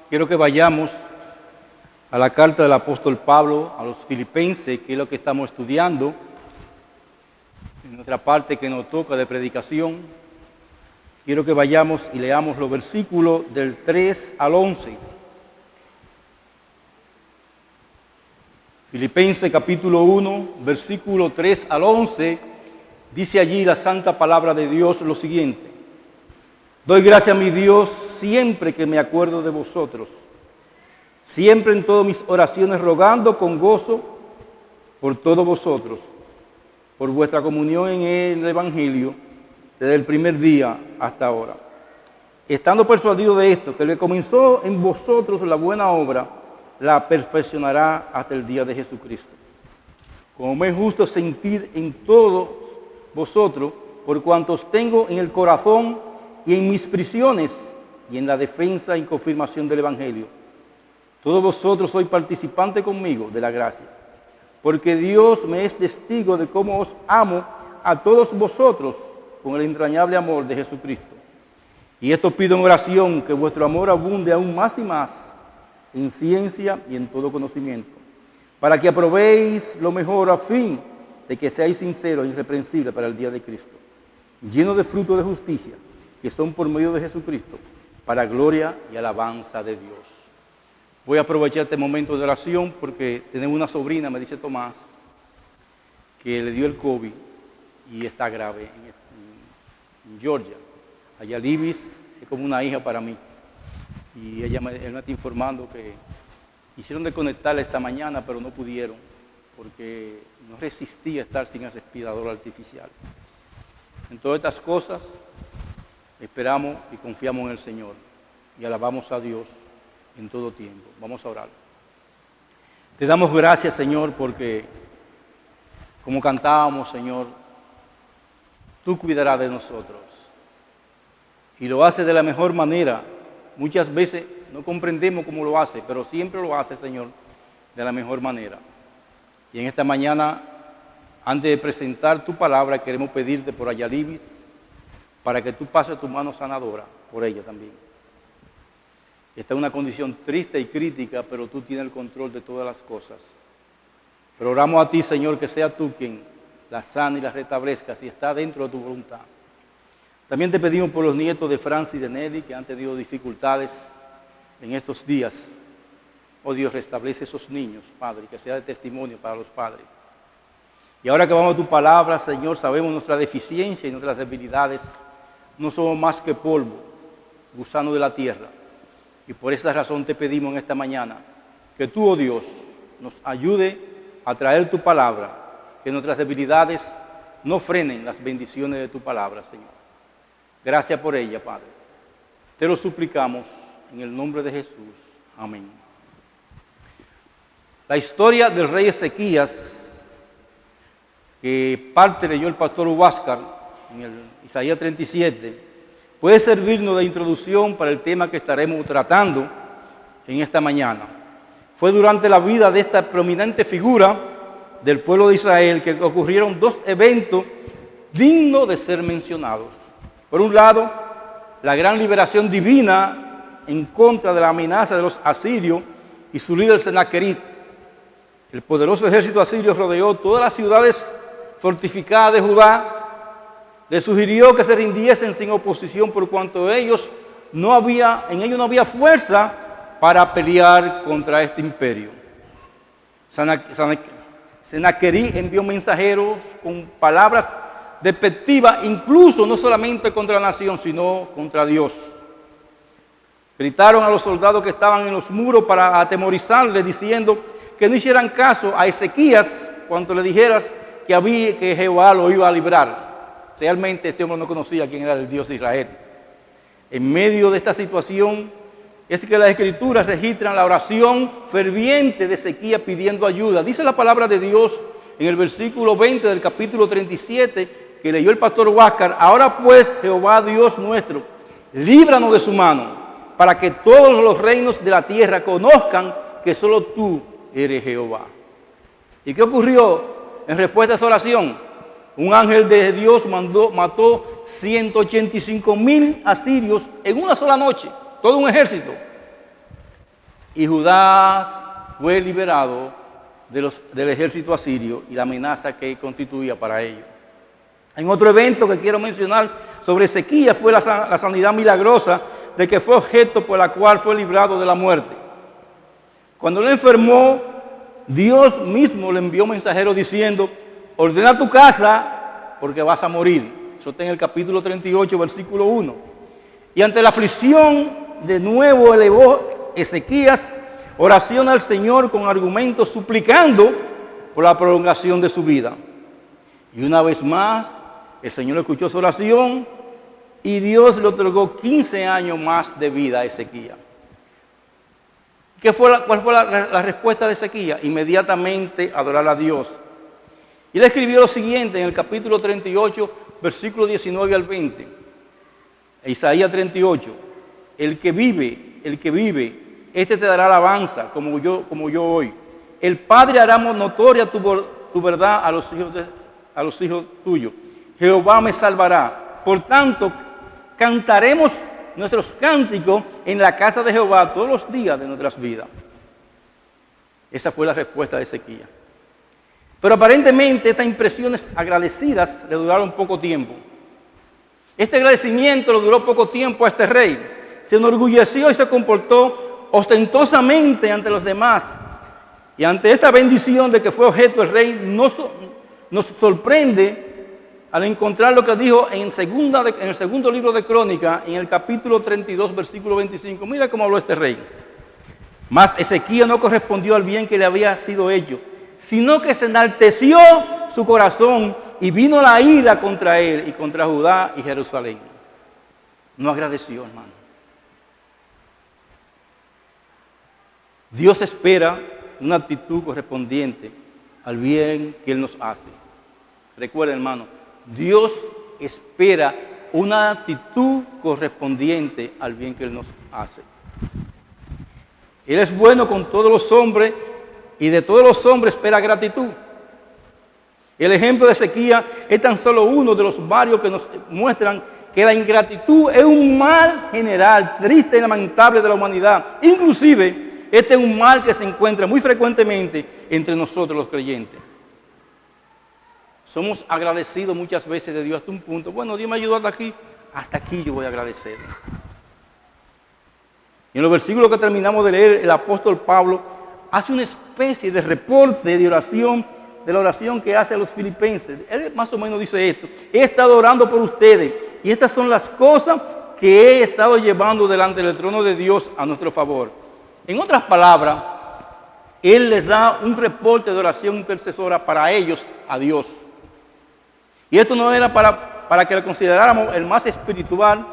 Quiero que vayamos a la carta del apóstol Pablo a los Filipenses, que es lo que estamos estudiando en nuestra parte que nos toca de predicación. Quiero que vayamos y leamos los versículos del 3 al 11. Filipenses capítulo 1, versículo 3 al 11, dice allí la santa palabra de Dios lo siguiente: doy gracias a mi Dios siempre que me acuerdo de vosotros, siempre en todas mis oraciones rogando con gozo por todos vosotros, por vuestra comunión en el Evangelio desde el primer día hasta ahora, estando persuadido de esto, que el que comenzó en vosotros la buena obra, la perfeccionará hasta el día de Jesucristo. Como me es justo sentir en todos vosotros, por cuantos tengo en el corazón y en mis prisiones y en la defensa y confirmación del Evangelio. Todos vosotros sois participantes conmigo de la gracia, porque Dios me es testigo de cómo os amo a todos vosotros con el entrañable amor de Jesucristo. Y esto pido en oración, que vuestro amor abunde aún más y más en ciencia y en todo conocimiento, para que aprobéis lo mejor a fin de que seáis sinceros e irreprensibles para el día de Cristo, llenos de frutos de justicia, que son por medio de Jesucristo, para gloria y alabanza de Dios. Voy a aprovechar este momento de oración porque tenemos una sobrina, me dice Tomás, que le dio el COVID y está grave en Georgia. Allá Libis es como una hija para mí. Y él me está informando que hicieron de conectarla esta mañana, pero no pudieron, porque no resistía estar sin el respirador artificial. En todas estas cosas esperamos y confiamos en el Señor y alabamos a Dios en todo tiempo. Vamos a orar. Te damos gracias, Señor, porque como cantábamos, Señor, tú cuidarás de nosotros. Y lo haces de la mejor manera. Muchas veces no comprendemos cómo lo hace, pero siempre lo hace, Señor, de la mejor manera. Y en esta mañana, antes de presentar tu palabra, queremos pedirte por Ayalibis, para que tú pases tu mano sanadora por ella también. Está en una condición triste y crítica, pero tú tienes el control de todas las cosas. Pero oramos a ti, Señor, que sea tú quien la sana y la restablezca, si está dentro de tu voluntad. También te pedimos por los nietos de Francis y de Nelly, que han tenido dificultades en estos días. Oh Dios, restablece esos niños, Padre, que sea de testimonio para los padres. Y ahora que vamos a tu palabra, Señor, sabemos nuestra deficiencia y nuestras debilidades. No somos más que polvo, gusano de la tierra. Y por esta razón te pedimos en esta mañana que tú, oh Dios, nos ayude a traer tu palabra, que nuestras debilidades no frenen las bendiciones de tu palabra, Señor. Gracias por ella, Padre. Te lo suplicamos en el nombre de Jesús. Amén. La historia del rey Ezequías, que parte leyó el pastor Huáscar en el Isaías 37, puede servirnos de introducción para el tema que estaremos tratando en esta mañana. Fue durante la vida de esta prominente figura del pueblo de Israel que ocurrieron dos eventos dignos de ser mencionados. Por un lado, la gran liberación divina en contra de la amenaza de los asirios y su líder Senaquerib. El poderoso ejército asirio rodeó todas las ciudades fortificadas de Judá. Le sugirió que se rindiesen sin oposición por cuanto en ellos no había fuerza para pelear contra este imperio. Senaquerib envió mensajeros con palabras despectiva, incluso no solamente contra la nación, sino contra Dios. Gritaron a los soldados que estaban en los muros para atemorizarles, diciendo que no hicieran caso a Ezequías cuando le dijeras que Jehová lo iba a librar. Realmente este hombre no conocía quién era el Dios de Israel. En medio de esta situación es que las Escrituras registran la oración ferviente de Ezequías pidiendo ayuda. Dice la palabra de Dios en el versículo 20 del capítulo 37, que leyó el pastor Huáscar: ahora pues, Jehová Dios nuestro, líbranos de su mano, para que todos los reinos de la tierra conozcan que solo tú eres Jehová. ¿Y qué ocurrió en respuesta a esa oración? Un ángel de Dios mató 185,000 asirios en una sola noche, todo un ejército. y Judá fue liberado del ejército asirio y la amenaza que constituía para ellos. En otro evento que quiero mencionar sobre Ezequías fue la sanidad milagrosa de que fue objeto por la cual fue librado de la muerte. Cuando él enfermó, Dios mismo le envió mensajeros diciendo: ordena tu casa porque vas a morir. Eso está en el capítulo 38, versículo 1. Y ante la aflicción, de nuevo elevó Ezequías oración al Señor con argumentos suplicando por la prolongación de su vida. Y una vez más, el Señor escuchó su oración y Dios le otorgó 15 años más de vida a Ezequías. ¿Cuál fue la respuesta de Ezequías? Inmediatamente adorar a Dios. Y él escribió lo siguiente en el capítulo 38, versículo 19 al 20. Isaías 38. El que vive, este te dará alabanza, como yo hoy. El Padre hará notoria tu verdad a los hijos tuyos. Jehová me salvará. Por tanto, cantaremos nuestros cánticos en la casa de Jehová todos los días de nuestras vidas. Esa fue la respuesta de Ezequías. Pero aparentemente estas impresiones agradecidas le duraron poco tiempo. Este agradecimiento le duró poco tiempo a este rey. Se enorgulleció y se comportó ostentosamente ante los demás. Y ante esta bendición de que fue objeto el rey, nos sorprende al encontrar lo que dijo en el segundo libro de Crónicas, en el capítulo 32, versículo 25. Mira cómo habló este rey. Mas Ezequías no correspondió al bien que le había sido hecho, sino que se enalteció su corazón y vino la ira contra él y contra Judá y Jerusalén. No agradeció, hermano. Dios espera una actitud correspondiente al bien que Él nos hace. Recuerden, hermano, Dios espera una actitud correspondiente al bien que Él nos hace. Él es bueno con todos los hombres y de todos los hombres espera gratitud. El ejemplo de Ezequías es tan solo uno de los varios que nos muestran que la ingratitud es un mal general, triste y lamentable de la humanidad. Inclusive, este es un mal que se encuentra muy frecuentemente entre nosotros los creyentes. Somos agradecidos muchas veces de Dios hasta un punto. Bueno, Dios me ayudó hasta aquí yo voy a agradecer. Y en los versículos que terminamos de leer, el apóstol Pablo hace una especie de reporte de oración, de la oración que hace a los filipenses. Él más o menos dice esto: he estado orando por ustedes y estas son las cosas que he estado llevando delante del trono de Dios a nuestro favor. En otras palabras, Él les da un reporte de oración intercesora para ellos a Dios. Y esto no era para que lo consideráramos el más espiritual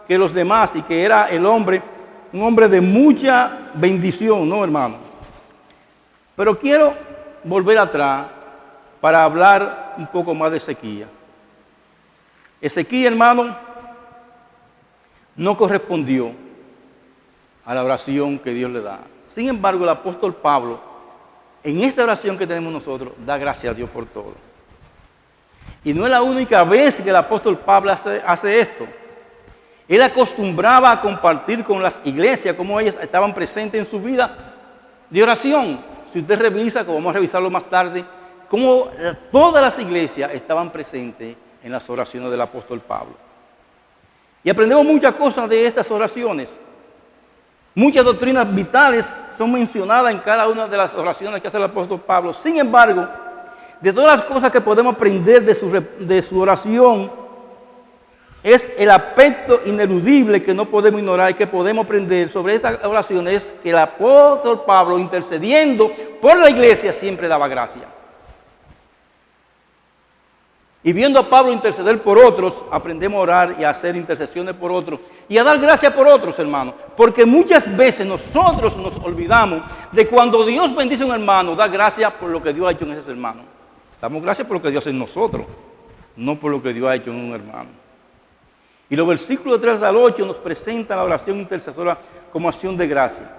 que los demás y que era un hombre de mucha bendición, ¿no, hermano? Pero quiero volver atrás para hablar un poco más de Ezequías. Ezequías, hermano, no correspondió a la oración que Dios le da. Sin embargo, el apóstol Pablo, en esta oración que tenemos nosotros, da gracias a Dios por todo. Y no es la única vez que el apóstol Pablo hace esto. Él acostumbraba a compartir con las iglesias cómo ellas estaban presentes en su vida de oración. Si usted revisa, como vamos a revisarlo más tarde, cómo todas las iglesias estaban presentes en las oraciones del apóstol Pablo. Y aprendemos muchas cosas de estas oraciones. Muchas doctrinas vitales son mencionadas en cada una de las oraciones que hace el apóstol Pablo. Sin embargo, de todas las cosas que podemos aprender de su oración, es el aspecto ineludible que no podemos ignorar y que podemos aprender sobre esta oración, es que el apóstol Pablo, intercediendo por la iglesia, siempre daba gracia. Y viendo a Pablo interceder por otros, aprendemos a orar y a hacer intercesiones por otros y a dar gracias por otros, hermanos. Porque muchas veces nosotros nos olvidamos de cuando Dios bendice a un hermano, dar gracias por lo que Dios ha hecho en ese hermano. Damos gracias por lo que Dios hace en nosotros, no por lo que Dios ha hecho en un hermano. Y los versículos 3 al 8 nos presentan la oración intercesora como acción de gracia.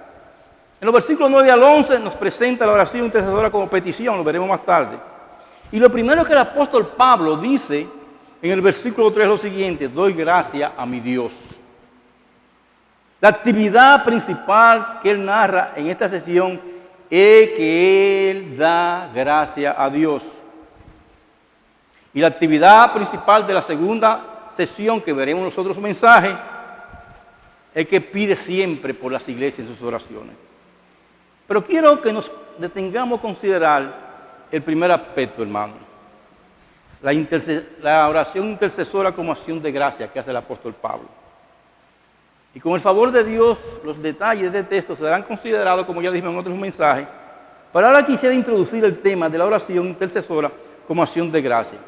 En los versículos 9 al 11 nos presenta la oración intercesora como petición, lo veremos más tarde. Y lo primero que el apóstol Pablo dice en el versículo 3 es lo siguiente: doy gracia a mi Dios. La actividad principal que él narra en esta sesión es que él da gracias a Dios. Y la actividad principal de la segunda sesión que veremos nosotros su mensaje es que pide siempre por las iglesias en sus oraciones. Pero quiero que nos detengamos a considerar el primer aspecto, hermano. La oración intercesora como acción de gracia que hace el apóstol Pablo. Y con el favor de Dios, los detalles de este texto serán considerados, como ya dije en otros mensajes. Pero ahora quisiera introducir el tema de la oración intercesora como acción de gracia.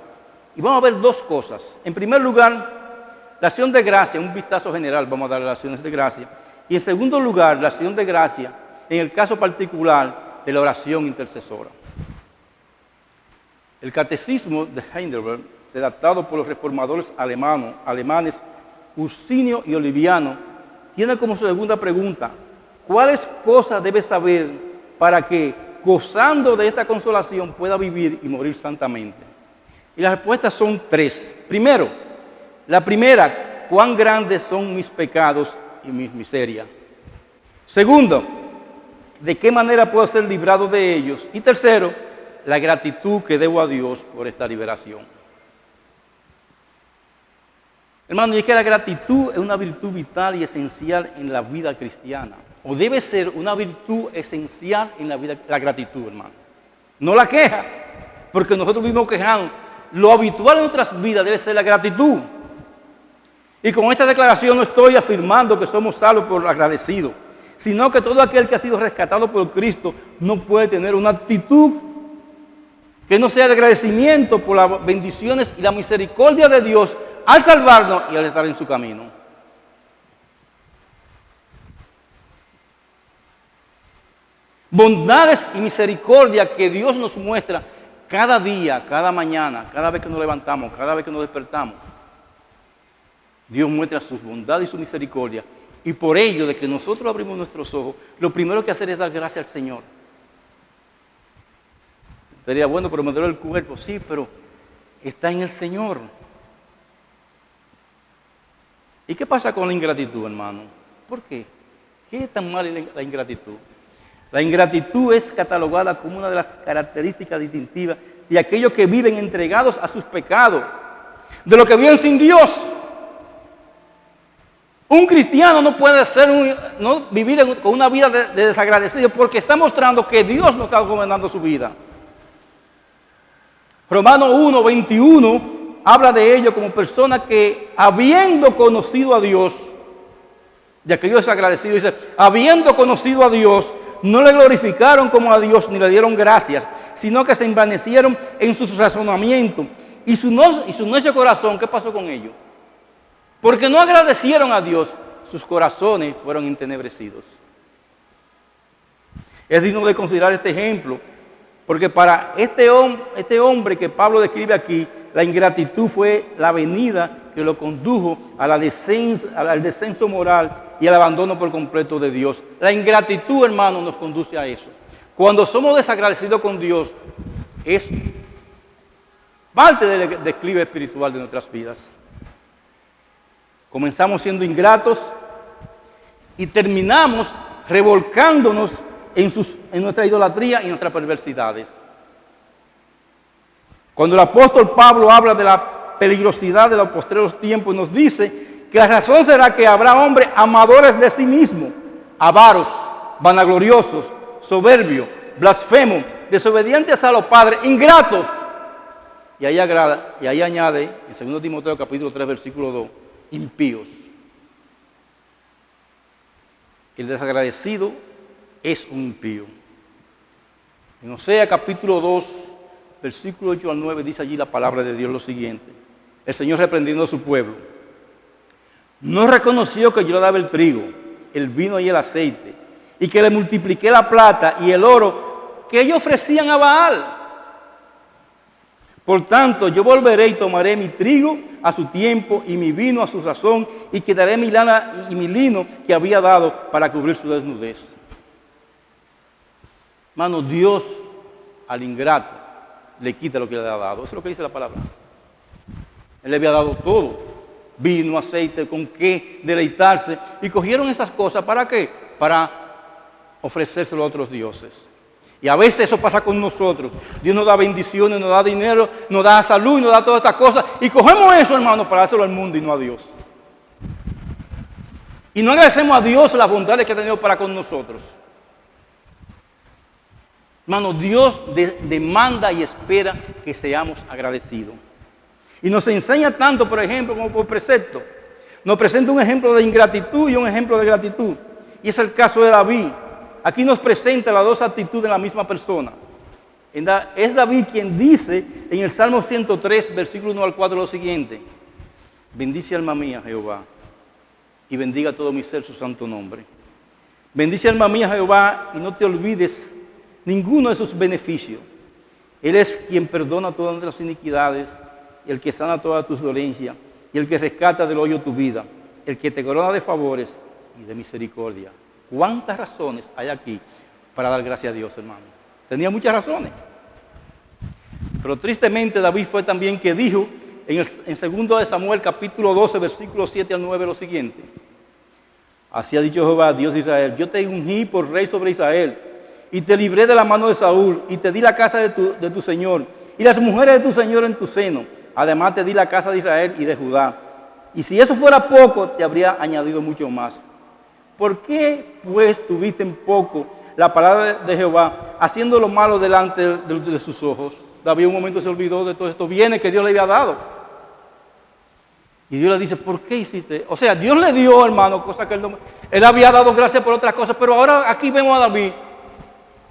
Y vamos a ver dos cosas. En primer lugar, la acción de gracia, un vistazo general, vamos a dar las acciones de gracia. Y en segundo lugar, la acción de gracia en el caso particular de la oración intercesora. El catecismo de Heidelberg, redactado por los reformadores alemanes Ursinio y Oliviano, tiene como segunda pregunta: ¿cuáles cosas debe saber para que, gozando de esta consolación, pueda vivir y morir santamente? Y las respuestas son tres. Primero, la primera: ¿cuán grandes son mis pecados y mis miserias? Segundo, ¿de qué manera puedo ser librado de ellos? Y tercero, la gratitud que debo a Dios por esta liberación. Hermano, y es que la gratitud es una virtud vital y esencial en la vida cristiana. O debe ser una virtud esencial en la vida, la gratitud, hermano. No la queja, porque nosotros vivimos quejando. Lo habitual en nuestras vidas debe ser la gratitud. Y con esta declaración no estoy afirmando que somos salvos por agradecidos, sino que todo aquel que ha sido rescatado por Cristo no puede tener una actitud que no sea de agradecimiento por las bendiciones y la misericordia de Dios al salvarnos y al estar en su camino. Bondades y misericordia que Dios nos muestra cada día, cada mañana, cada vez que nos levantamos, cada vez que nos despertamos. Dios muestra sus bondades y su misericordia. Y por ello, de que nosotros abrimos nuestros ojos, lo primero que hacer es dar gracias al Señor. Sería bueno, pero me duele el cuerpo. Sí, pero está en el Señor. ¿Y qué pasa con la ingratitud, hermano? ¿Por qué? ¿Qué es tan mala la ingratitud? La ingratitud es catalogada como una de las características distintivas de aquellos que viven entregados a sus pecados, de los que viven sin Dios. Un cristiano no puede vivir con una vida de desagradecido porque está mostrando que Dios no está gobernando su vida. Romanos 1:21 habla de ello como personas que, habiendo conocido a Dios, de aquellos desagradecidos, dice, habiendo conocido a Dios, no le glorificaron como a Dios ni le dieron gracias, sino que se envanecieron en sus razonamientos. Y su necio corazón, ¿qué pasó con ellos? Porque no agradecieron a Dios, sus corazones fueron entenebrecidos. Es digno de considerar este ejemplo, porque para este hombre que Pablo describe aquí, la ingratitud fue la avenida que lo condujo al descenso moral y al abandono por completo de Dios. La ingratitud, hermano, nos conduce a eso. Cuando somos desagradecidos con Dios, es parte del declive espiritual de nuestras vidas. Comenzamos siendo ingratos y terminamos revolcándonos en nuestra idolatría y nuestras perversidades. Cuando el apóstol Pablo habla de la peligrosidad de los postreros tiempos, nos dice que la razón será que habrá hombres amadores de sí mismos, avaros, vanagloriosos, soberbios, blasfemos, desobedientes a los padres, ingratos. Y ahí añade, en 2 Timoteo capítulo 3, versículo 2, impíos. El desagradecido es un impío. En Oseas capítulo 2, versículo 8 al 9, dice allí la palabra de Dios lo siguiente. El Señor reprendiendo a su pueblo. No reconoció que yo le daba el trigo, el vino y el aceite, y que le multipliqué la plata y el oro que ellos ofrecían a Baal. Por tanto, yo volveré y tomaré mi trigo a su tiempo y mi vino a su sazón, y quitaré mi lana y mi lino que había dado para cubrir su desnudez. Hermano, Dios al ingrato le quita lo que le ha dado. Eso es lo que dice la palabra. Él le había dado todo. vino, aceite, con qué deleitarse. Y cogieron esas cosas, ¿para qué? Para ofrecérselo a otros dioses. Y a veces eso pasa con nosotros. Dios nos da bendiciones, nos da dinero, nos da salud, nos da todas estas cosas. Y cogemos eso, hermano, para dárselo al mundo y no a Dios. Y no agradecemos a Dios las bondades que ha tenido para con nosotros. Hermano, Dios demanda y espera que seamos agradecidos. Y nos enseña tanto, por ejemplo, como por precepto. Nos presenta un ejemplo de ingratitud y un ejemplo de gratitud. Y es el caso de David. Aquí nos presenta las dos actitudes de la misma persona. Es David quien dice en el Salmo 103, versículo 1 al 4, lo siguiente: bendice alma mía Jehová, y bendiga todo mi ser su santo nombre. Bendice alma mía Jehová, y no te olvides ninguno de sus beneficios. Él es quien perdona todas nuestras iniquidades, el que sana todas tus dolencias, y el que rescata del hoyo tu vida, el que te corona de favores y de misericordia. ¿Cuántas razones hay aquí para dar gracias a Dios, hermano? Tenía muchas razones. Pero tristemente David fue también que dijo en 2 de Samuel capítulo 12, versículos 7 al 9 lo siguiente: así ha dicho Jehová, Dios de Israel, yo te ungí por rey sobre Israel, y te libré de la mano de Saúl, y te di la casa de tu Señor, y las mujeres de tu Señor en tu seno. Además te di la casa de Israel y de Judá. Y si eso fuera poco, te habría añadido mucho más. ¿Por qué, pues, tuviste en poco la palabra de Jehová, haciendo lo malo delante de sus ojos? David un momento se olvidó de todos estos bienes que Dios le había dado. Y Dios le dice, ¿por qué hiciste? O sea, Dios le dio, hermano, cosas que él había dado gracias por otras cosas, pero ahora aquí vemos a David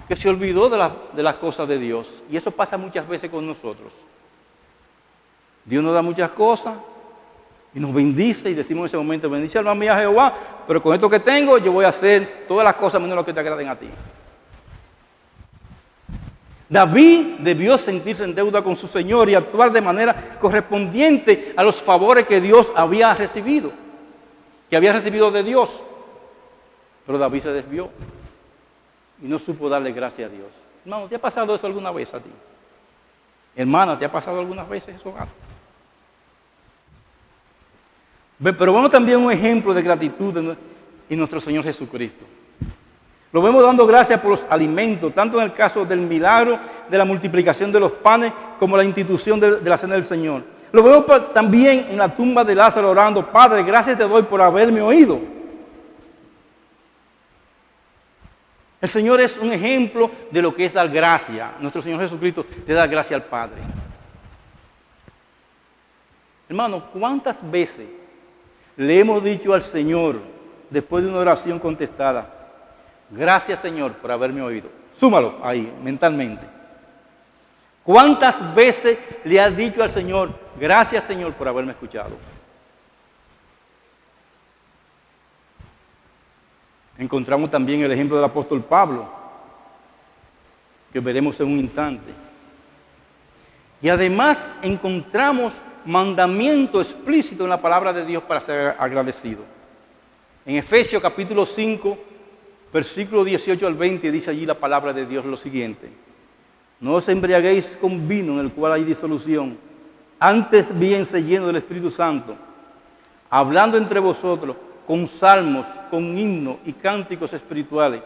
que se olvidó de las cosas de Dios. Y eso pasa muchas veces con nosotros. Dios nos da muchas cosas y nos bendice y decimos en ese momento, bendice alma mía Jehová, pero con esto que tengo yo voy a hacer todas las cosas menos lo que te agraden a ti. David debió sentirse en deuda con su Señor y actuar de manera correspondiente a los favores que Dios había recibido, que había recibido de Dios. Pero David se desvió y no supo darle gracias a Dios. Hermano, ¿te ha pasado eso alguna vez a ti? Hermana, ¿te ha pasado algunas veces eso? Pero vemos también un ejemplo de gratitud en nuestro Señor Jesucristo. Lo vemos dando gracias por los alimentos, tanto en el caso del milagro de la multiplicación de los panes, como la institución de la cena del Señor. Lo vemos también en la tumba de Lázaro orando, Padre, gracias te doy por haberme oído. El Señor es un ejemplo de lo que es dar gracia. Nuestro Señor Jesucristo le da gracia al Padre. Hermano, ¿cuántas veces le hemos dicho al Señor, después de una oración contestada, gracias Señor por haberme oído? Súmalo ahí, mentalmente. ¿Cuántas veces le has dicho al Señor, gracias Señor por haberme escuchado? Encontramos también el ejemplo del apóstol Pablo, que veremos en un instante. Y además encontramos mandamiento explícito en la palabra de Dios para ser agradecido. En Efesios capítulo 5, versículo 18 al 20, dice allí la palabra de Dios lo siguiente: no os embriaguéis con vino en el cual hay disolución, antes bien se lleno del Espíritu Santo, hablando entre vosotros con salmos, con himnos y cánticos espirituales,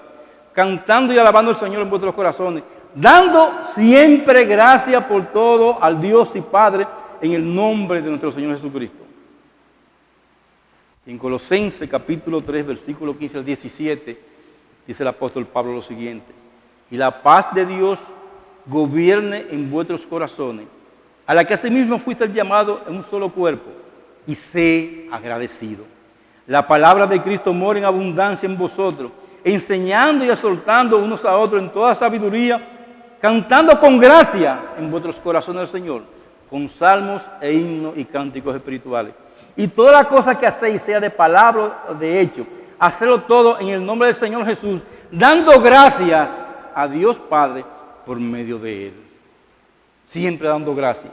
cantando y alabando al Señor en vuestros corazones, dando siempre gracias por todo al Dios y Padre en el nombre de nuestro Señor Jesucristo. En Colosenses capítulo 3, versículo 15 al 17, dice el apóstol Pablo lo siguiente: y la paz de Dios gobierne en vuestros corazones, a la que asimismo fuiste llamado en un solo cuerpo, y sé agradecido. La palabra de Cristo mora en abundancia en vosotros, enseñando y exhortando unos a otros en toda sabiduría, cantando con gracia en vuestros corazones al Señor, con salmos e himnos y cánticos espirituales. Y toda la cosa que hacéis, sea de palabra o de hecho, hacedlo todo en el nombre del Señor Jesús, dando gracias a Dios Padre por medio de Él. Siempre dando gracias.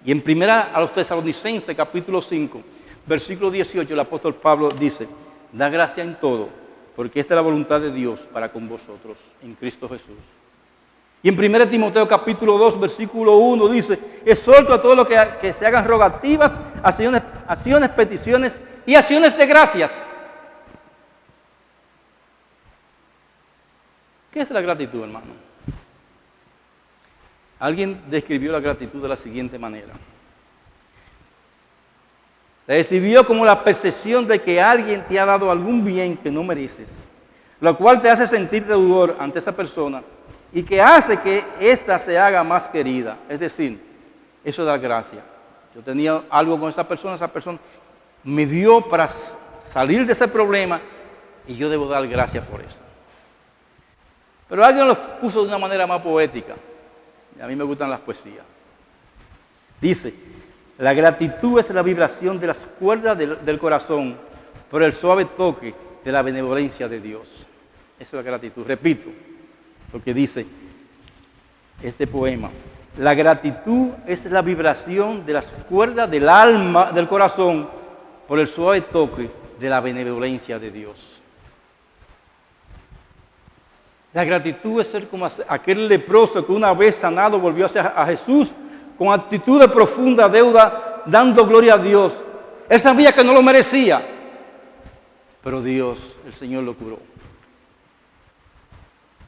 Y en primera a los Tesalonicenses, capítulo 5, versículo 18, el apóstol Pablo dice: da gracia en todo, porque esta es la voluntad de Dios para con vosotros, en Cristo Jesús. Y en 1 Timoteo capítulo 2, versículo 1 dice, exhorto a todos los que se hagan rogativas, acciones, peticiones y acciones de gracias. ¿Qué es la gratitud, hermano? Alguien describió la gratitud de la siguiente manera. La describió como la percepción de que alguien te ha dado algún bien que no mereces, lo cual te hace sentir deudor ante esa persona y que hace que ésta se haga más querida. Es decir, eso da gracia. Yo tenía algo con esa persona me dio para salir de ese problema y yo debo dar gracias por eso. Pero alguien lo puso de una manera más poética. A mí me gustan las poesías. Dice, la gratitud es la vibración de las cuerdas del corazón por el suave toque de la benevolencia de Dios. Eso es la gratitud. Repito lo que dice este poema. La gratitud es la vibración de las cuerdas del alma, del corazón, por el suave toque de la benevolencia de Dios. La gratitud es ser como aquel leproso que una vez sanado volvió a Jesús con actitud de profunda deuda, dando gloria a Dios. Él sabía que no lo merecía, pero Dios, el Señor, lo curó.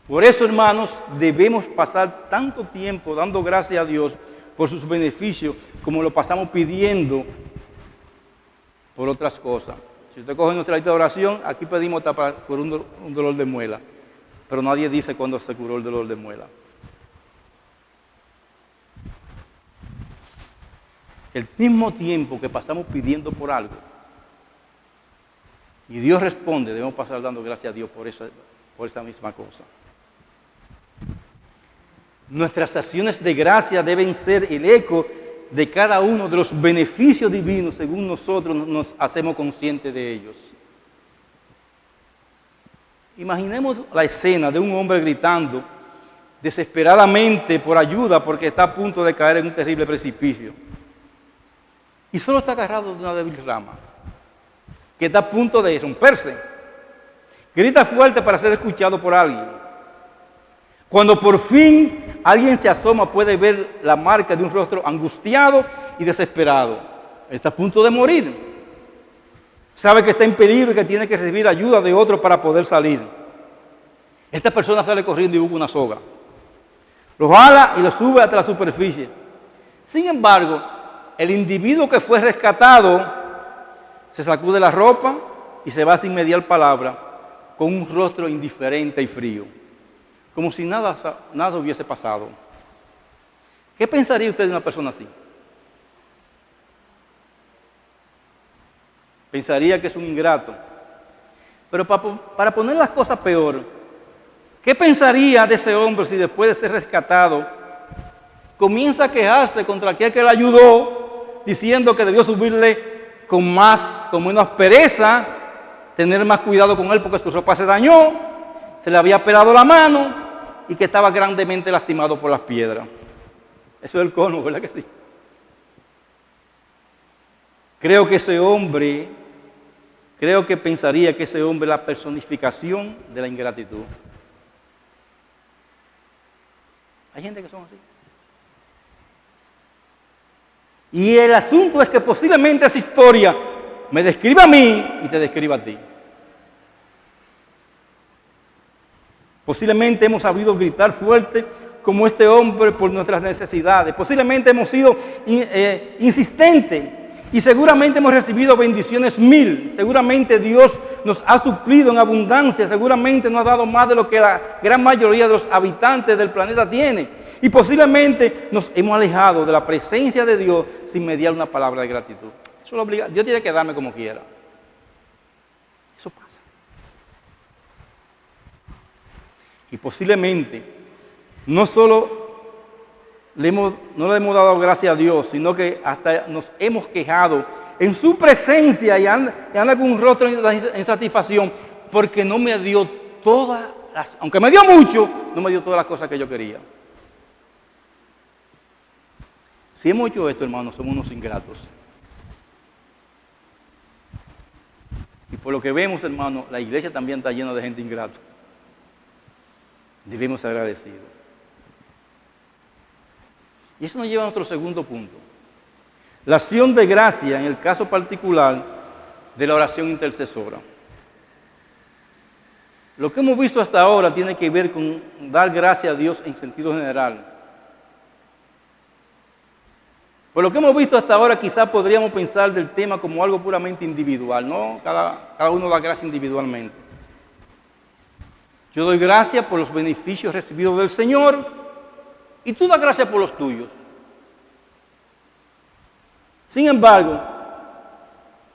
Por eso, hermanos, debemos pasar tanto tiempo dando gracias a Dios por sus beneficios como lo pasamos pidiendo por otras cosas. Si usted coge nuestra lista de oración, aquí pedimos por un dolor de muela, pero nadie dice cuándo se curó el dolor de muela. El mismo tiempo que pasamos pidiendo por algo y Dios responde, debemos pasar dando gracias a Dios por esa misma cosa. Nuestras acciones de gracia deben ser el eco de cada uno de los beneficios divinos según nosotros nos hacemos conscientes de ellos. Imaginemos la escena de un hombre gritando desesperadamente por ayuda porque está a punto de caer en un terrible precipicio. Y solo está agarrado de una débil rama que está a punto de romperse. Grita fuerte para ser escuchado por alguien. Cuando por fin alguien se asoma, puede ver la marca de un rostro angustiado y desesperado. Está a punto de morir. Sabe que está en peligro y que tiene que recibir ayuda de otro para poder salir. Esta persona sale corriendo y busca una soga. Lo jala y lo sube hasta la superficie. Sin embargo, el individuo que fue rescatado se sacude la ropa y se va sin mediar palabra con un rostro indiferente y frío, como si nada hubiese pasado. ¿Qué pensaría usted de una persona así? Pensaría que es un ingrato. Pero para poner las cosas peor, ¿qué pensaría de ese hombre si después de ser rescatado comienza a quejarse contra aquel que le ayudó, diciendo que debió subirle con menos pereza, tener más cuidado con él porque su ropa se dañó, se le había pelado la mano y que estaba grandemente lastimado por las piedras? Eso es el colmo, ¿verdad que sí? Creo que pensaría que ese hombre es la personificación de la ingratitud. Hay gente que son así. Y el asunto es que posiblemente esa historia me describa a mí y te describa a ti. Posiblemente hemos sabido gritar fuerte como este hombre por nuestras necesidades. Posiblemente hemos sido insistentes y seguramente hemos recibido bendiciones mil. Seguramente Dios nos ha suplido en abundancia. Seguramente nos ha dado más de lo que la gran mayoría de los habitantes del planeta tiene. Y posiblemente nos hemos alejado de la presencia de Dios sin mediar una palabra de gratitud. Eso lo obliga. Dios tiene que darme como quiera. Eso pasa. Y posiblemente no solo no le hemos dado gracias a Dios, sino que hasta nos hemos quejado en su presencia y anda con un rostro de insatisfacción porque no me dio aunque me dio mucho, no me dio todas las cosas que yo quería. Si hemos hecho esto, hermanos, somos unos ingratos. Y por lo que vemos, hermanos, la iglesia también está llena de gente ingrata. Debemos ser agradecidos. Y eso nos lleva a nuestro segundo punto. La acción de gracia en el caso particular de la oración intercesora. Lo que hemos visto hasta ahora tiene que ver con dar gracias a Dios en sentido general. Por lo que hemos visto hasta ahora, quizás podríamos pensar del tema como algo puramente individual, ¿no? Cada uno da gracia individualmente. Yo doy gracias por los beneficios recibidos del Señor y tú das gracias por los tuyos. Sin embargo,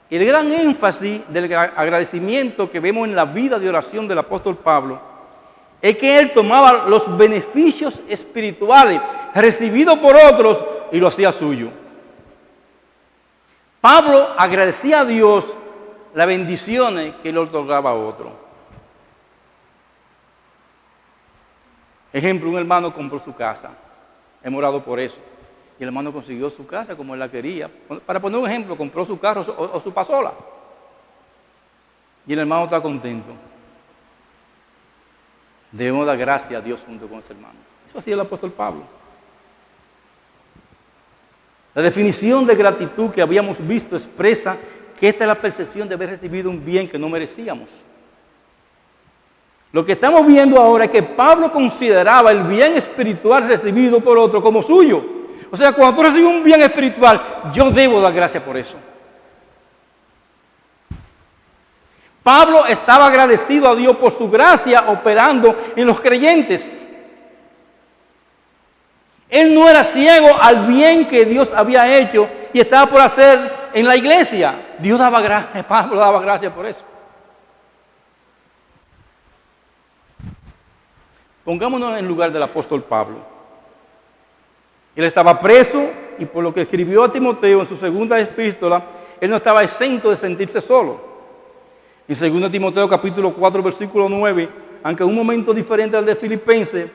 el gran énfasis del agradecimiento que vemos en la vida de oración del apóstol Pablo es que él tomaba los beneficios espirituales recibidos por otros y lo hacía suyo. Pablo agradecía a Dios las bendiciones que le otorgaba a otro. Ejemplo, un hermano compró su casa. Hemos orado por eso. Y el hermano consiguió su casa como él la quería. Para poner un ejemplo, compró su carro o su pasola. Y el hermano está contento. Debemos dar gracias a Dios junto con ese hermano. Eso hacía el apóstol Pablo. La definición de gratitud que habíamos visto expresa que esta es la percepción de haber recibido un bien que no merecíamos. Lo que estamos viendo ahora es que Pablo consideraba el bien espiritual recibido por otro como suyo. O sea, cuando tú recibes un bien espiritual, yo debo dar gracias por eso. Pablo estaba agradecido a Dios por su gracia operando en los creyentes. Él no era ciego al bien que Dios había hecho y estaba por hacer en la iglesia. Dios daba gracias, Pablo daba gracias por eso. Pongámonos en lugar del apóstol Pablo. Él estaba preso y por lo que escribió a Timoteo en su segunda epístola, él no estaba exento de sentirse solo. En 2 Timoteo capítulo 4 versículo 9, aunque en un momento diferente al de Filipenses,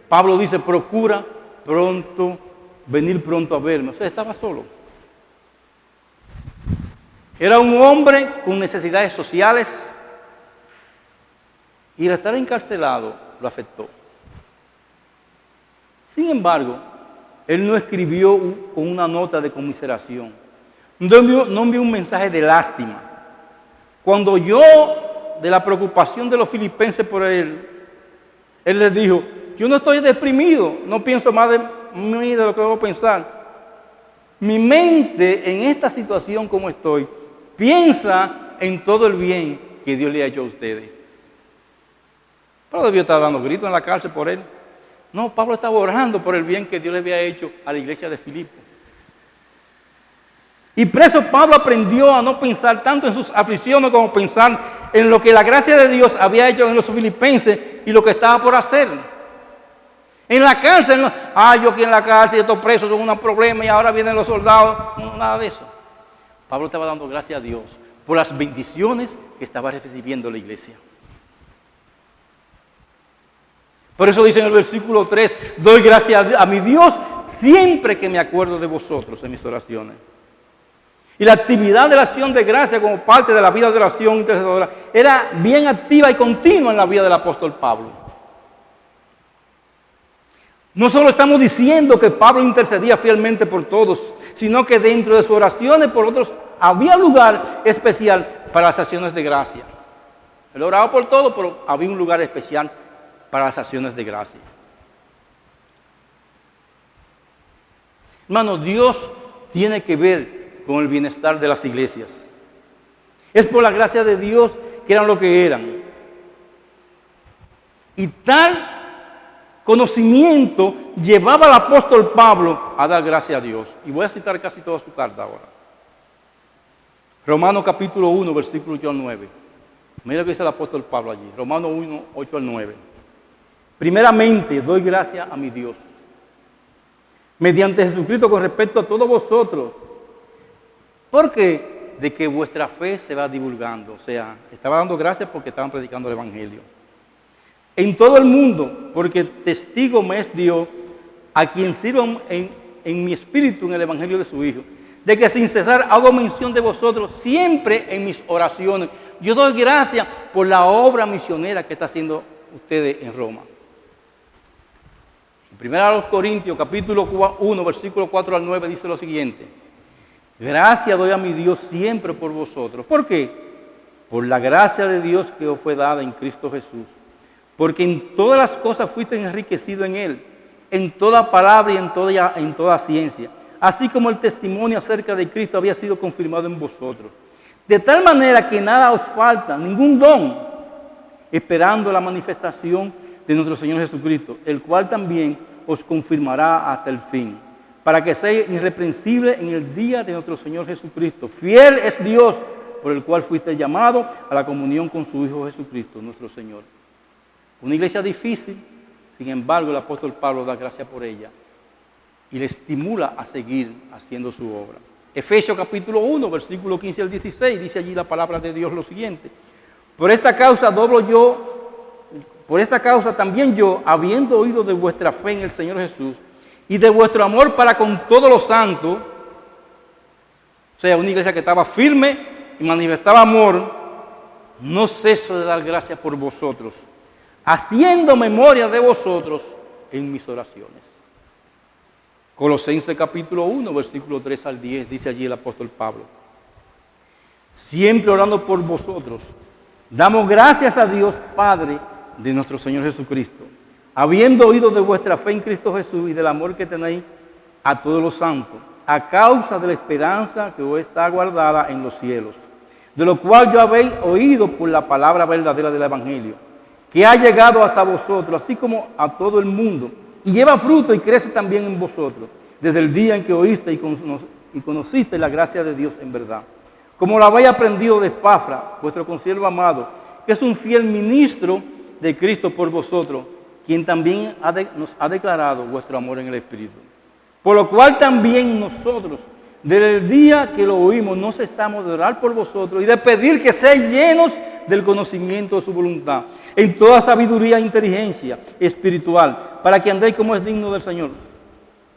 Pablo dice, procura venir pronto a verme. O sea, estaba solo. Era un hombre con necesidades sociales y el estar encarcelado lo afectó. Sin embargo, él no escribió con una nota de conmiseración. No envió un mensaje de lástima. Cuando oyó de la preocupación de los filipenses por él, él les dijo, yo no estoy deprimido, no pienso más de mí de lo que debo pensar. Mi mente en esta situación como estoy, piensa en todo el bien que Dios le ha hecho a ustedes. Pero debió estar dando gritos en la cárcel por él. No, Pablo estaba orando por el bien que Dios le había hecho a la iglesia de Filipo. Y preso Pablo aprendió a no pensar tanto en sus aflicciones como pensar en lo que la gracia de Dios había hecho en los filipenses y lo que estaba por hacer. En la cárcel, no, yo aquí en la cárcel, estos presos son un problema y ahora vienen los soldados. No, nada de eso. Pablo estaba dando gracias a Dios por las bendiciones que estaba recibiendo la iglesia. Por eso dice en el versículo 3, doy gracias a mi Dios siempre que me acuerdo de vosotros en mis oraciones. Y la actividad de la acción de gracia como parte de la vida de oración intercesora era bien activa y continua en la vida del apóstol Pablo. No solo estamos diciendo que Pablo intercedía fielmente por todos, sino que dentro de sus oraciones por otros había lugar especial para las acciones de gracia. Él oraba por todos, pero había un lugar especial para las acciones de gracia. Hermano, Dios tiene que ver con el bienestar de las iglesias. Es por la gracia de Dios que eran lo que eran. Y tal conocimiento llevaba al apóstol Pablo a dar gracias a Dios. Y voy a citar casi toda su carta ahora. Romanos capítulo 1, versículo 8 al 9. Mira lo que dice el apóstol Pablo allí. Romanos 1, 8 al 9. Primeramente, doy gracias a mi Dios, mediante Jesucristo con respecto a todos vosotros, porque de que vuestra fe se va divulgando. O sea, estaba dando gracias porque estaban predicando el Evangelio. En todo el mundo, porque testigo me es Dios, a quien sirvo en mi espíritu en el Evangelio de su Hijo, de que sin cesar hago mención de vosotros siempre en mis oraciones. Yo doy gracias por la obra misionera que está haciendo ustedes en Roma. En 1 Corintios, capítulo 1, versículo 4 al 9, dice lo siguiente. Gracias doy a mi Dios siempre por vosotros. ¿Por qué? Por la gracia de Dios que os fue dada en Cristo Jesús. Porque en todas las cosas fuiste enriquecido en Él, en toda palabra y en toda ciencia, así como el testimonio acerca de Cristo había sido confirmado en vosotros. De tal manera que nada os falta, ningún don, esperando la manifestación de nuestro Señor Jesucristo, el cual también os confirmará hasta el fin, para que seáis irreprensibles en el día de nuestro Señor Jesucristo. Fiel es Dios, por el cual fuiste llamado a la comunión con su Hijo Jesucristo, nuestro Señor. Una iglesia difícil, sin embargo, el apóstol Pablo da gracias por ella y le estimula a seguir haciendo su obra. Efesios capítulo 1, versículo 15 al 16, dice allí la palabra de Dios lo siguiente. Por esta causa también yo, habiendo oído de vuestra fe en el Señor Jesús y de vuestro amor para con todos los santos, o sea, una iglesia que estaba firme y manifestaba amor, no ceso de dar gracias por vosotros, haciendo memoria de vosotros en mis oraciones. Colosenses capítulo 1, versículo 3 al 10, dice allí el apóstol Pablo. Siempre orando por vosotros, damos gracias a Dios Padre de nuestro Señor Jesucristo, habiendo oído de vuestra fe en Cristo Jesús y del amor que tenéis a todos los santos, a causa de la esperanza que os está guardada en los cielos, de lo cual yo habéis oído por la palabra verdadera del Evangelio, que ha llegado hasta vosotros, así como a todo el mundo, y lleva fruto y crece también en vosotros, desde el día en que oíste y conociste la gracia de Dios en verdad. Como lo habéis aprendido de Epafra, vuestro consiervo amado, que es un fiel ministro de Cristo por vosotros, quien también nos ha declarado vuestro amor en el Espíritu. Por lo cual también nosotros, desde el día que lo oímos, no cesamos de orar por vosotros y de pedir que seáis llenos del conocimiento de su voluntad, en toda sabiduría e inteligencia espiritual, para que andéis como es digno del Señor,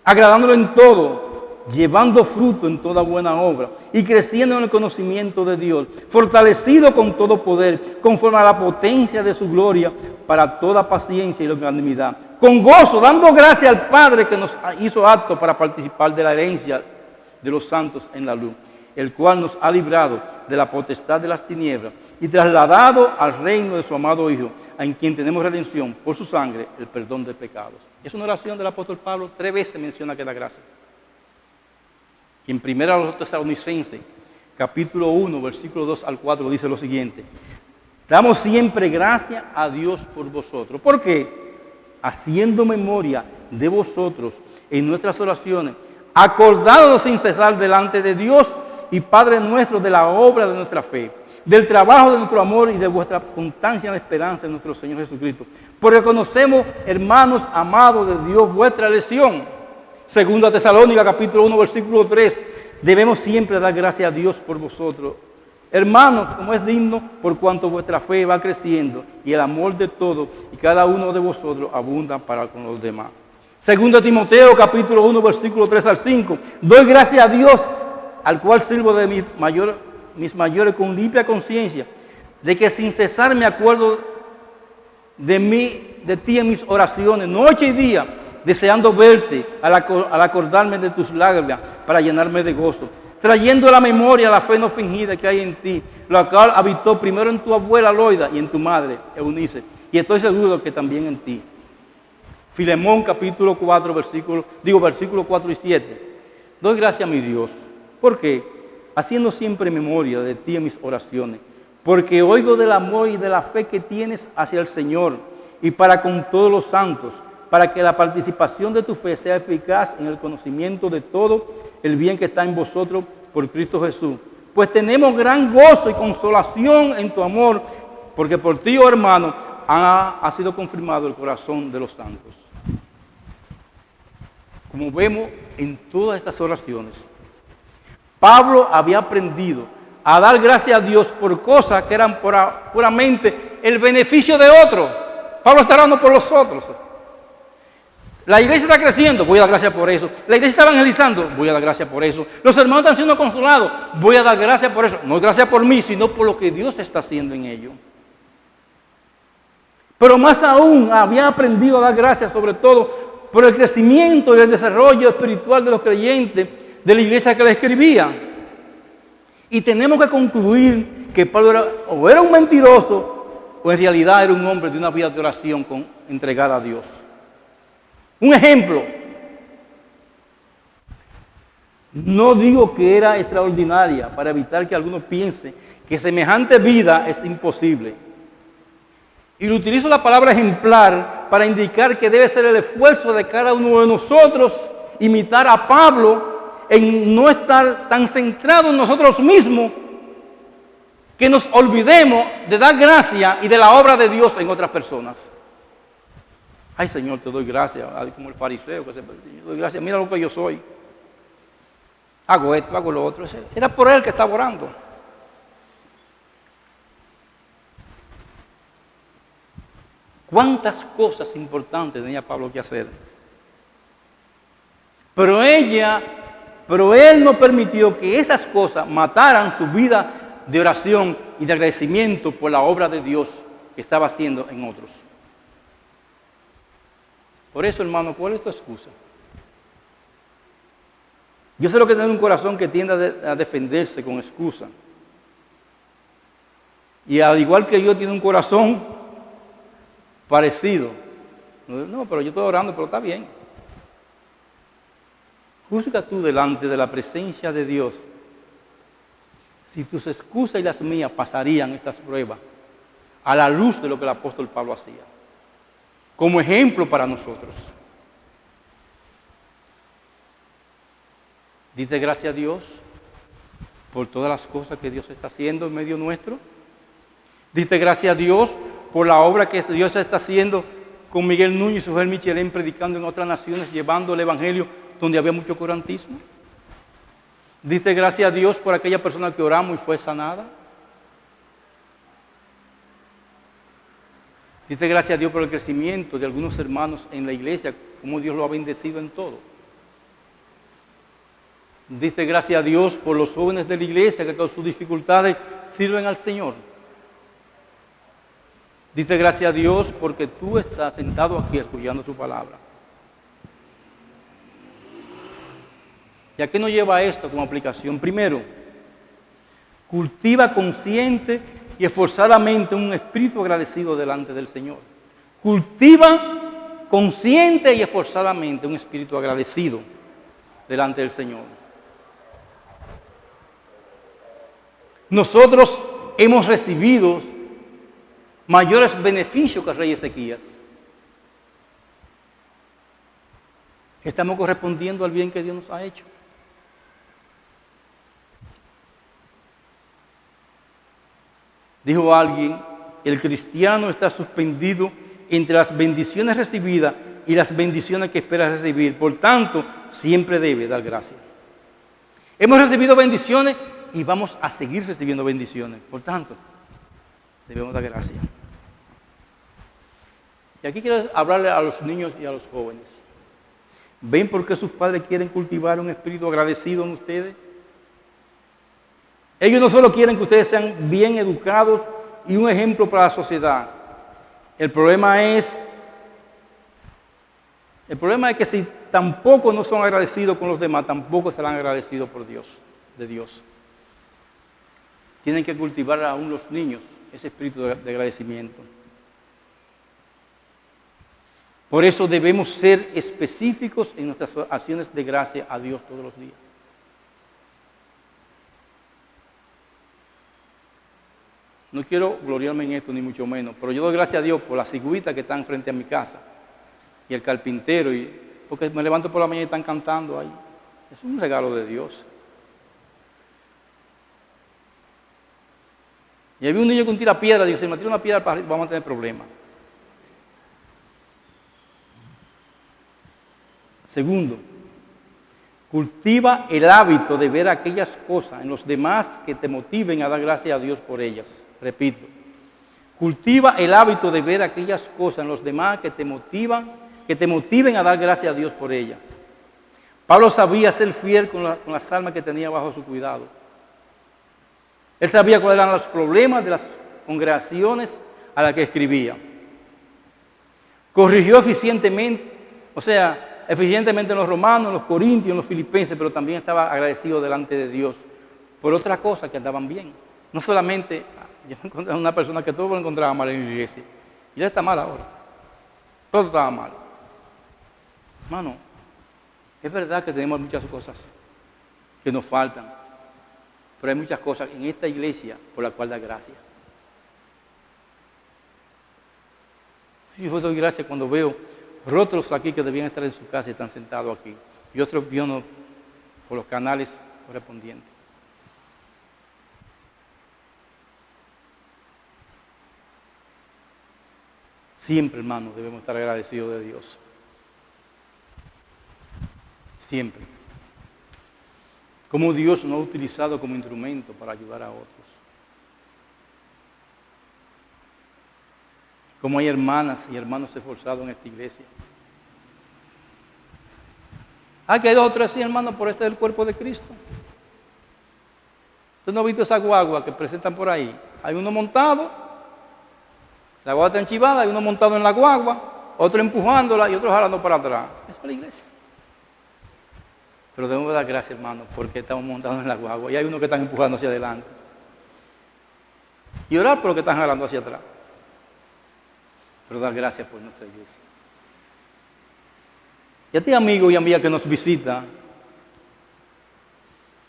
agradándolo en todo, llevando fruto en toda buena obra y creciendo en el conocimiento de Dios, fortalecido con todo poder, conforme a la potencia de su gloria, para toda paciencia y longanimidad, con gozo, dando gracias al Padre que nos hizo aptos para participar de la herencia de los santos en la luz, el cual nos ha librado de la potestad de las tinieblas y trasladado al reino de su amado Hijo, en quien tenemos redención por su sangre, el perdón de pecados. Es una oración del apóstol Pablo, 3 veces menciona que da gracia. Y en 1 Tesalonicenses, capítulo 1, versículo 2 al 4, dice lo siguiente. Damos siempre gracias a Dios por vosotros. ¿Por qué? Haciendo memoria de vosotros en nuestras oraciones, acordándonos sin cesar delante de Dios y Padre nuestro de la obra de nuestra fe, del trabajo de nuestro amor y de vuestra constancia en la esperanza en nuestro Señor Jesucristo. Porque conocemos, hermanos amados de Dios, vuestra elección. 2 Tesalónica, capítulo 1, versículo 3. Debemos siempre dar gracias a Dios por vosotros, hermanos, como es digno, por cuanto vuestra fe va creciendo y el amor de todos y cada uno de vosotros abunda para con los demás. 2 Timoteo, capítulo 1, versículo 3 al 5. Doy gracias a Dios, al cual sirvo de mis mayores con limpia conciencia, de que sin cesar me acuerdo de ti en mis oraciones, noche y día, deseando verte al acordarme de tus lágrimas para llenarme de gozo, trayendo a la memoria la fe no fingida que hay en ti, la cual habitó primero en tu abuela Loida y en tu madre Eunice, y estoy seguro que también en ti. Filemón capítulo 4, versículo 4 y 7. Doy gracias a mi Dios. ¿Por qué? Haciendo siempre memoria de ti en mis oraciones, porque oigo del amor y de la fe que tienes hacia el Señor y para con todos los santos, para que la participación de tu fe sea eficaz en el conocimiento de todo el bien que está en vosotros por Cristo Jesús. Pues tenemos gran gozo y consolación en tu amor, porque por ti, oh hermano, ha sido confirmado el corazón de los santos. Como vemos en todas estas oraciones, Pablo había aprendido a dar gracias a Dios por cosas que eran puramente el beneficio de otros. Pablo está orando por los otros. La iglesia está creciendo, voy a dar gracias por eso. La iglesia está evangelizando, voy a dar gracias por eso. Los hermanos están siendo consolados, voy a dar gracias por eso. No es gracias por mí, sino por lo que Dios está haciendo en ellos. Pero más aún, había aprendido a dar gracias sobre todo por el crecimiento y el desarrollo espiritual de los creyentes de la iglesia que le escribía. Y tenemos que concluir que Pablo era un mentiroso o en realidad era un hombre de una vida de oración entregada a Dios. Un ejemplo. No digo que era extraordinaria para evitar que algunos piensen que semejante vida es imposible. Y utilizo la palabra ejemplar para indicar que debe ser el esfuerzo de cada uno de nosotros imitar a Pablo en no estar tan centrados en nosotros mismos que nos olvidemos de dar gracia y de la obra de Dios en otras personas. Ay, Señor, te doy gracias, como el fariseo, te doy gracias, mira lo que yo soy. Hago esto, hago lo otro. Era por él que estaba orando. ¿Cuántas cosas importantes tenía Pablo que hacer? Pero él no permitió que esas cosas mataran su vida de oración y de agradecimiento por la obra de Dios que estaba haciendo en otros. Por eso, hermano, ¿cuál es tu excusa? Yo sé lo que tiene un corazón que tiende a defenderse con excusa. Y al igual que yo, tiene un corazón parecido. No, pero yo estoy orando, pero está bien. Juzga tú delante de la presencia de Dios si tus excusas y las mías pasarían estas pruebas a la luz de lo que el apóstol Pablo hacía, como ejemplo para nosotros. Dite gracias a Dios por todas las cosas que Dios está haciendo en medio nuestro. Dite gracias a Dios por la obra que Dios está haciendo con Miguel Núñez y Sujel Michelén predicando en otras naciones, llevando el evangelio donde había mucho curantismo. Diste gracias a Dios por aquella persona que oramos y fue sanada. Diste gracias a Dios por el crecimiento de algunos hermanos en la iglesia, como Dios lo ha bendecido en todo. Diste gracias a Dios por los jóvenes de la iglesia que con sus dificultades sirven al Señor. Diste gracias a Dios porque tú estás sentado aquí escuchando su palabra. ¿Y a qué nos lleva esto como aplicación? Primero, cultiva consciente y esforzadamente un espíritu agradecido delante del Señor. Cultiva consciente y esforzadamente un espíritu agradecido delante del Señor. Nosotros hemos recibido mayores beneficios que el rey Ezequías. Estamos correspondiendo al bien que Dios nos ha hecho. Dijo alguien, el cristiano está suspendido entre las bendiciones recibidas y las bendiciones que espera recibir. Por tanto, siempre debe dar gracias. Hemos recibido bendiciones y vamos a seguir recibiendo bendiciones. Por tanto, debemos dar gracias. Y aquí quiero hablarle a los niños y a los jóvenes. ¿Ven por qué sus padres quieren cultivar un espíritu agradecido en ustedes? Ellos no solo quieren que ustedes sean bien educados y un ejemplo para la sociedad. El problema es que si tampoco no son agradecidos con los demás, tampoco serán agradecidos por Dios, de Dios. Tienen que cultivar aún los niños ese espíritu de agradecimiento. Por eso debemos ser específicos en nuestras acciones de gracia a Dios todos los días. No quiero gloriarme en esto, ni mucho menos, pero yo doy gracias a Dios por las cigüitas que están frente a mi casa y el carpintero, porque me levanto por la mañana y están cantando ahí. Es un regalo de Dios. Y había un niño con tira piedra, dice, si me tira una piedra vamos a tener problemas. Segundo, cultiva el hábito de ver aquellas cosas en los demás que te motiven a dar gracias a Dios por ellas. Repito, cultiva el hábito de ver aquellas cosas en los demás que te motiven a dar gracias a Dios por ellas. Pablo sabía ser fiel con las almas que tenía bajo su cuidado. Él sabía cuáles eran los problemas de las congregaciones a las que escribía. Corrigió eficientemente O sea, eficientemente en los romanos, en los corintios, en los filipenses, pero también estaba agradecido delante de Dios por otra cosa que andaban bien. No solamente, yo encontré una persona que todo lo encontraba mal en la iglesia, y ya está mal ahora. Todo estaba mal. Hermano, es verdad que tenemos muchas cosas que nos faltan, pero hay muchas cosas en esta iglesia por las cuales dar gracias. Yo doy gracias cuando veo rostros aquí que debían estar en su casa y están sentados aquí, y otros viendo por los canales correspondientes. Siempre, hermano, debemos estar agradecidos de Dios. Siempre. Como Dios nos ha utilizado como instrumento para ayudar a otros. Como hay hermanas y hermanos esforzados en esta iglesia. Que hay 2 o 3 así, hermanos, por este del cuerpo de Cristo. ¿Usted no ha visto esa guagua que presentan por ahí? Hay uno montado, la guagua está enchivada, hay uno montado en la guagua, otro empujándola y otro jalando para atrás. Eso es la iglesia. Pero debemos dar gracias, hermano, porque estamos montados en la guagua y hay uno que están empujando hacia adelante. Y orar por los que están jalando hacia atrás. Pero dar gracias por nuestra iglesia. Y a ti, amigo y amiga que nos visita,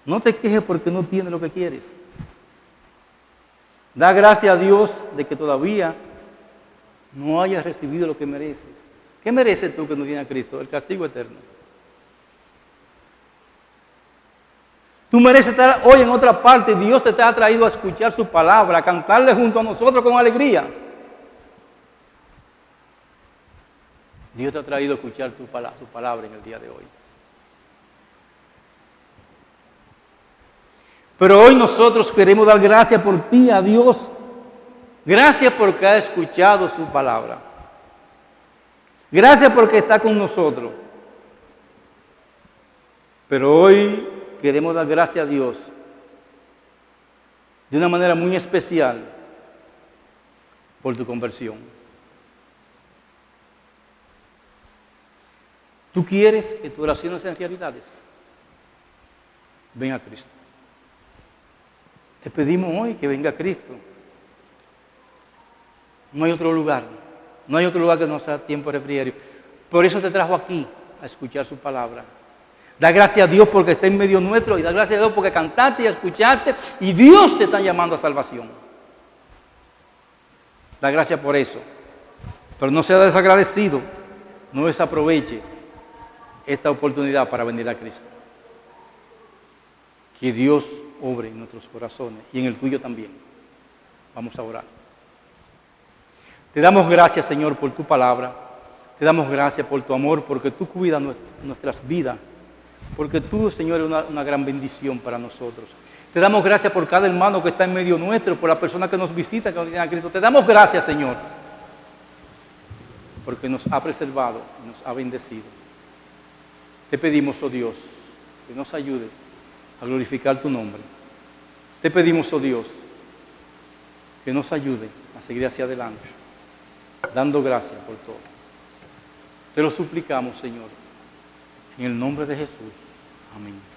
no te quejes porque no tienes lo que quieres. Da gracias a Dios de que todavía no hayas recibido lo que mereces. ¿Qué mereces tú que no tienes a Cristo? El castigo eterno. Tú mereces estar hoy en otra parte y Dios te ha traído a escuchar su palabra, a cantarle junto a nosotros con alegría. Dios te ha traído a escuchar su palabra en el día de hoy. Pero hoy nosotros queremos dar gracias por ti a Dios. Gracias porque ha escuchado su palabra. Gracias porque está con nosotros. Pero hoy queremos dar gracias a Dios de una manera muy especial por tu conversión. ¿Tú quieres que tu oración sean realidades? Ven a Cristo. Te pedimos hoy que venga Cristo. No hay otro lugar. No hay otro lugar que no sea tiempo de refrigerio. Por eso te trajo aquí a escuchar su palabra. Da gracias a Dios porque está en medio nuestro y da gracias a Dios porque cantaste y escuchaste y Dios te está llamando a salvación. Da gracias por eso. Pero no sea desagradecido. No desaproveche esta oportunidad para venir a Cristo. Que Dios obre en nuestros corazones y en el tuyo también. Vamos a orar. Te damos gracias, Señor, por tu palabra. Te damos gracias por tu amor, porque tú cuidas nuestras vidas. Porque tú, Señor, eres una gran bendición para nosotros. Te damos gracias por cada hermano que está en medio nuestro, por la persona que nos visita, que no tiene a Cristo. Te damos gracias, Señor, porque nos ha preservado y nos ha bendecido. Te pedimos, oh Dios, que nos ayude a glorificar tu nombre. Te pedimos, oh Dios, que nos ayude a seguir hacia adelante, dando gracias por todo. Te lo suplicamos, Señor, en el nombre de Jesús. Amén.